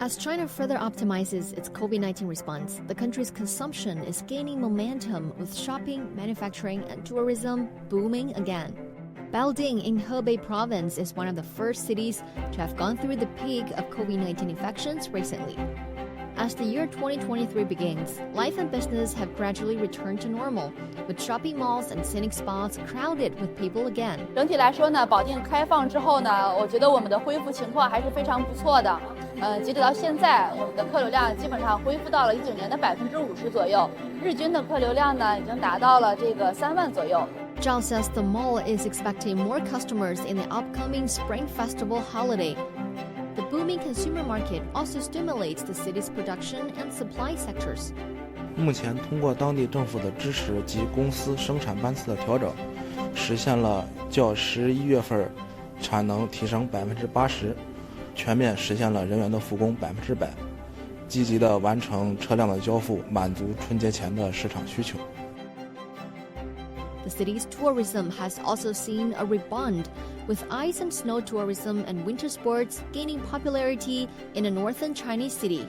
As China further optimizes its COVID-19 response, the country's consumption is gaining momentum with shopping, manufacturing, and tourism booming again. Baؤڈنگ in Hebei province is one of the first cities to have gone through the peak of COVID-19 infections recently. As the year 2023 begins, life and business have gradually returned to normal, with shopping malls and scenic spots crowded with people again. 整体来说呢，保定开放之后呢，我觉得我们的恢复情况还是非常不错的。截止到现在，我们的客流量基本上恢复到了19年的50%左右，日均的客流量呢已经达到了这个3万左右。Zhao says the mall is expecting more customers in the upcoming Spring Festival holiday. The booming consumer market also stimulates the city's production and supply sectors. 目前通过当地政府的支持及公司生产班次的调整，实现了较11月份产能提升80%，全面实现了人员的复工100%，积极地完成车辆的交付，满足春节前的市场需求。The city's tourism has also seen a rebound, with ice and snow tourism and winter sports gaining popularity in a northern Chinese city.